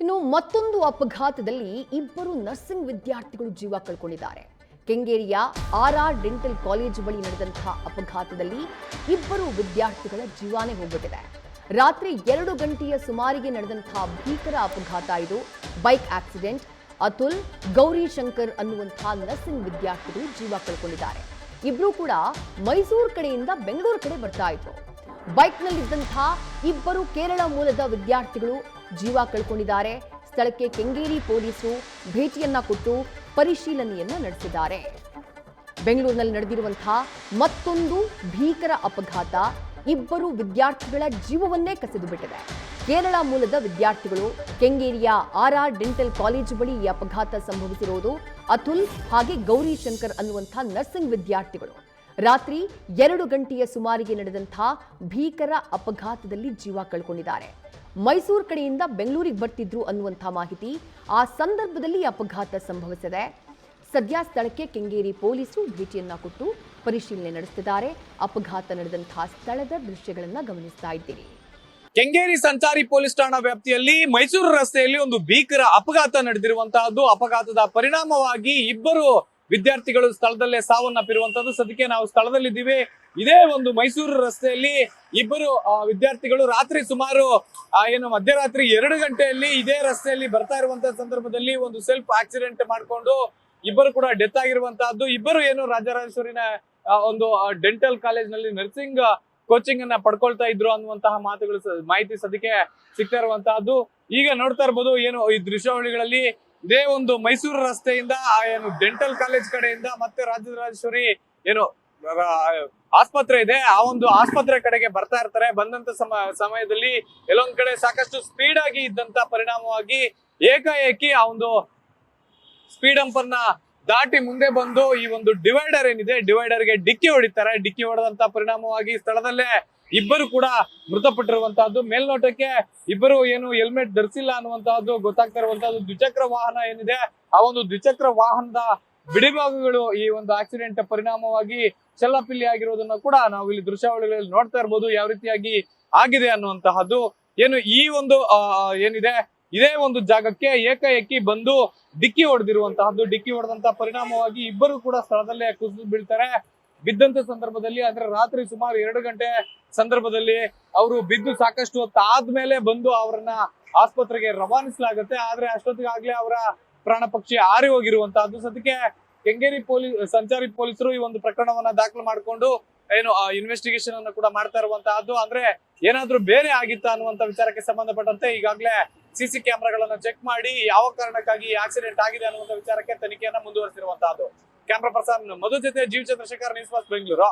ಇನ್ನು ಮತ್ತೊಂದು ಅಪಘಾತದಲ್ಲಿ ಇಬ್ಬರು ನರ್ಸಿಂಗ್ ವಿದ್ಯಾರ್ಥಿಗಳು ಜೀವ ಕಳ್ಕೊಂಡಿದ್ದಾರೆ. ಕೆಂಗೇರಿಯ ಆರ್ ಡೆಂಟಲ್ ಕಾಲೇಜ್ ಬಳಿ ನಡೆದಂತಹ ಅಪಘಾತದಲ್ಲಿ ಇಬ್ಬರು ವಿದ್ಯಾರ್ಥಿಗಳ ಜೀವಾನೇ ಹೋಗ್ಬಿಟ್ಟಿದೆ. ರಾತ್ರಿ 2 ಗಂಟೆಯ ಸುಮಾರಿಗೆ ನಡೆದಂತಹ ಭೀಕರ ಅಪಘಾತ ಇದು. Bike accident. ಅತುಲ್, ಗೌರಿಶಂಕರ್ ಅನ್ನುವಂತಹ ನರ್ಸಿಂಗ್ ವಿದ್ಯಾರ್ಥಿಗಳು ಜೀವ ಕಳ್ಕೊಂಡಿದ್ದಾರೆ. ಇಬ್ರು ಕೂಡ ಮೈಸೂರು ಕಡೆಯಿಂದ ಬೆಂಗಳೂರು ಕಡೆ ಬರ್ತಾ ಇದ್ರು. ಬೈಕ್ನಲ್ಲಿದ್ದಂತಹ ಇಬ್ಬರು ಕೇರಳ ಮೂಲದ ವಿದ್ಯಾರ್ಥಿಗಳು ಜೀವ ಕಳ್ಕೊಂಡಿದ್ದಾರೆ. ಸ್ಥಳಕ್ಕೆ ಕೆಂಗೇರಿ ಪೊಲೀಸರು ಭೇಟಿಯನ್ನ ಕೊಟ್ಟು ಪರಿಶೀಲನೆಯನ್ನ ನಡೆಸಿದ್ದಾರೆ. ಬೆಂಗಳೂರಿನಲ್ಲಿ ನಡೆದಿರುವಂತಹ ಮತ್ತೊಂದು ಭೀಕರ ಅಪಘಾತ ಇಬ್ಬರು ವಿದ್ಯಾರ್ಥಿಗಳ ಜೀವವನ್ನೇ ಕಸಿದು ಬಿಟ್ಟಿದೆ. ಕೇರಳ ಮೂಲದ ವಿದ್ಯಾರ್ಥಿಗಳು ಕೆಂಗೇರಿಯ ಆರ್ ಡೆಂಟಲ್ ಕಾಲೇಜು ಬಳಿ ಈ ಅಪಘಾತ ಸಂಭವಿಸಿರುವುದು. ಅತುಲ್ ಹಾಗೆ ಗೌರಿಶಂಕರ್ ಅನ್ನುವಂತಹ ನರ್ಸಿಂಗ್ ವಿದ್ಯಾರ್ಥಿಗಳು ರಾತ್ರಿ 2 ಗಂಟೆಯ ಸುಮಾರಿಗೆ ನಡೆದಂತಹ ಭೀಕರ ಅಪಘಾತದಲ್ಲಿ ಜೀವ ಕಳ್ಕೊಂಡಿದ್ದಾರೆ. ಮೈಸೂರು ಕಡೆಯಿಂದ ಬೆಂಗಳೂರಿಗೆ ಬರ್ತಿದ್ರು ಅನ್ನುವಂತಹ ಮಾಹಿತಿ. ಆ ಸಂದರ್ಭದಲ್ಲಿ ಅಪಘಾತ ಸಂಭವಿಸಿದೆ. ಸದ್ಯ ಸ್ಥಳಕ್ಕೆ ಕೆಂಗೇರಿ ಪೊಲೀಸರು ಭೇಟಿಯನ್ನ ಕೊಟ್ಟು ಪರಿಶೀಲನೆ ನಡೆಸುತ್ತಿದ್ದಾರೆ. ಅಪಘಾತ ನಡೆದಂತಹ ಸ್ಥಳದ ದೃಶ್ಯಗಳನ್ನ ಗಮನಿಸ್ತಾ ಇದ್ದೀರಿ. ಕೆಂಗೇರಿ ಸಂಚಾರಿ ಪೊಲೀಸ್ ಠಾಣಾ ವ್ಯಾಪ್ತಿಯಲ್ಲಿ ಮೈಸೂರು ರಸ್ತೆಯಲ್ಲಿ ಒಂದು ಭೀಕರ ಅಪಘಾತ ನಡೆದಿರುವಂತಹದ್ದು. ಅಪಘಾತದ ಪರಿಣಾಮವಾಗಿ ಇಬ್ಬರು ವಿದ್ಯಾರ್ಥಿಗಳು ಸ್ಥಳದಲ್ಲೇ ಸಾವನ್ನಪ್ಪಿರುವಂತದ್ದು. ಸದ್ಯಕ್ಕೆ ನಾವು ಸ್ಥಳದಲ್ಲಿದ್ದೀವಿ. ಇದೇ ಒಂದು ಮೈಸೂರು ರಸ್ತೆಯಲ್ಲಿ ಇಬ್ಬರು ವಿದ್ಯಾರ್ಥಿಗಳು ರಾತ್ರಿ ಸುಮಾರು ಮಧ್ಯರಾತ್ರಿ 2 ಗಂಟೆಯಲ್ಲಿ ಇದೇ ರಸ್ತೆಯಲ್ಲಿ ಬರ್ತಾ ಇರುವಂತಹ ಸಂದರ್ಭದಲ್ಲಿ ಒಂದು ಸೆಲ್ಫ್ ಆಕ್ಸಿಡೆಂಟ್ ಮಾಡಿಕೊಂಡು ಇಬ್ಬರು ಕೂಡ ಡೆತ್ ಆಗಿರುವಂತಹದ್ದು. ಇಬ್ಬರು ರಾಜರಾಜೇಶ್ವರಿನ ಒಂದು ಡೆಂಟಲ್ ಕಾಲೇಜ್ ನಲ್ಲಿ ನರ್ಸಿಂಗ್ ಕೋಚಿಂಗ್ ಅನ್ನ ಪಡ್ಕೊಳ್ತಾ ಇದ್ರು ಅನ್ನುವಂತಹ ಮಾಹಿತಿ ಸದ್ಯಕ್ಕೆ ಸಿಗ್ತಾ ಇರುವಂತಹದ್ದು. ಈಗ ನೋಡ್ತಾ ಇರ್ಬೋದು ಈ ದೃಶ್ಯಾವಳಿಗಳಲ್ಲಿ ಇದೇ ಒಂದು ಮೈಸೂರು ರಸ್ತೆಯಿಂದ ಡೆಂಟಲ್ ಕಾಲೇಜ್ ಕಡೆಯಿಂದ ಮತ್ತೆ ರಾಜರಾಜೇಶ್ವರಿ ಆಸ್ಪತ್ರೆ ಇದೆ, ಆ ಒಂದು ಆಸ್ಪತ್ರೆ ಕಡೆಗೆ ಬರ್ತಾ ಇರ್ತಾರೆ. ಬಂದಂತ ಸಮಯದಲ್ಲಿ ಎಲ್ಲೊಂದ್ ಕಡೆ ಸಾಕಷ್ಟು ಸ್ಪೀಡ್ ಆಗಿ ಇದ್ದಂತ ಪರಿಣಾಮವಾಗಿ ಏಕಾಏಕಿ ಆ ಒಂದು ಸ್ಪೀಡ್ ಅಂಪರ್ ನ ದಾಟಿ ಮುಂದೆ ಬಂದು ಈ ಒಂದು ಡಿವೈಡರ್ ಏನಿದೆ ಡಿವೈಡರ್ಗೆ ಡಿಕ್ಕಿ ಹೊಡಿತಾರೆ. ಡಿಕ್ಕಿ ಹೊಡೆದಂತ ಪರಿಣಾಮವಾಗಿ ಸ್ಥಳದಲ್ಲೇ ಇಬ್ಬರು ಕೂಡ ಮೃತಪಟ್ಟಿರುವಂತಹದ್ದು. ಮೇಲ್ನೋಟಕ್ಕೆ ಇಬ್ಬರು ಹೆಲ್ಮೆಟ್ ಧರಿಸಿಲ್ಲ ಅನ್ನುವಂತಹದ್ದು ಗೊತ್ತಾಗ್ತಾ ಇರುವಂತಹದ್ದು. ದ್ವಿಚಕ್ರ ವಾಹನ ಏನಿದೆ ಆ ಒಂದು ದ್ವಿಚಕ್ರ ವಾಹನದ ಬಿಡಿಭಾಗಗಳು ಈ ಒಂದು ಆಕ್ಸಿಡೆಂಟ್ ಪರಿಣಾಮವಾಗಿ ಚೆಲ್ಲಾಪಿಲ್ಲಿ ಆಗಿರೋದನ್ನ ಕೂಡ ನಾವು ಇಲ್ಲಿ ದೃಶ್ಯಾವಳಿಗಳಲ್ಲಿ ನೋಡ್ತಾ ಇರ್ಬೋದು. ಯಾವ ರೀತಿಯಾಗಿ ಆಗಿದೆ ಅನ್ನುವಂತಹದ್ದು. ಈ ಒಂದು ಇದೇ ಒಂದು ಜಾಗಕ್ಕೆ ಏಕಾಏಕಿ ಬಂದು ಡಿಕ್ಕಿ ಹೊಡೆದಿರುವಂತಹದ್ದು. ಡಿಕ್ಕಿ ಹೊಡೆದಂತ ಪರಿಣಾಮವಾಗಿ ಇಬ್ಬರು ಕೂಡ ಸ್ಥಳದಲ್ಲೇ ಕುಸಿದು ಬೀಳ್ತಾರೆ. ಬಿದ್ದಂತ ಸಂದರ್ಭದಲ್ಲಿ ಅಂದ್ರೆ ರಾತ್ರಿ ಸುಮಾರು 2 ಗಂಟೆ ಸಂದರ್ಭದಲ್ಲಿ ಅವರು ಬಿದ್ದು ಸಾಕಷ್ಟು ಹೊತ್ತು ಆದ್ಮೇಲೆ ಬಂದು ಅವರನ್ನ ಆಸ್ಪತ್ರೆಗೆ ರವಾನಿಸಲಾಗುತ್ತೆ. ಆದ್ರೆ ಅಷ್ಟೊತ್ತಿಗಾಗ್ಲೇ ಅವರ ಪ್ರಾಣ ಪಕ್ಷಿ ಹಾರಿ ಹೋಗಿರುವಂತಹದ್ದು. ಸದ್ಯಕ್ಕೆ ಕೆಂಗೇರಿ ಸಂಚಾರಿ ಪೊಲೀಸರು ಈ ಒಂದು ಪ್ರಕರಣವನ್ನ ದಾಖಲು ಮಾಡಿಕೊಂಡು ಇನ್ವೆಸ್ಟಿಗೇಷನ್ ಅನ್ನು ಕೂಡ ಮಾಡ್ತಾ ಇರುವಂತಹದ್ದು. ಅಂದ್ರೆ ಏನಾದ್ರೂ ಬೇರೆ ಆಗಿತ್ತಾ ಅನ್ನುವಂತ ವಿಚಾರಕ್ಕೆ ಸಂಬಂಧಪಟ್ಟಂತೆ ಈಗಾಗಲೇ ಸಿಸಿ ಕ್ಯಾಮೆರಾಗಳನ್ನ ಚೆಕ್ ಮಾಡಿ ಯಾವ ಕಾರಣಕ್ಕಾಗಿ ಆಕ್ಸಿಡೆಂಟ್ ಆಗಿದೆ ಅನ್ನುವಂತ ವಿಚಾರಕ್ಕೆ ತನಿಖೆಯನ್ನ ಮುಂದುವರಿಸಿರುವಂತಹದ್ದು. ಕ್ಯಾಮ್ರಾ ಪರ್ಸನ್ ಮಧು ಜೊತೆ ಜೀವ್ ಚಂದ್ರಶೇಖರ್, ನ್ಯೂಸ್ ಫಸ್ಟ್ ಬೆಂಗಳೂರು.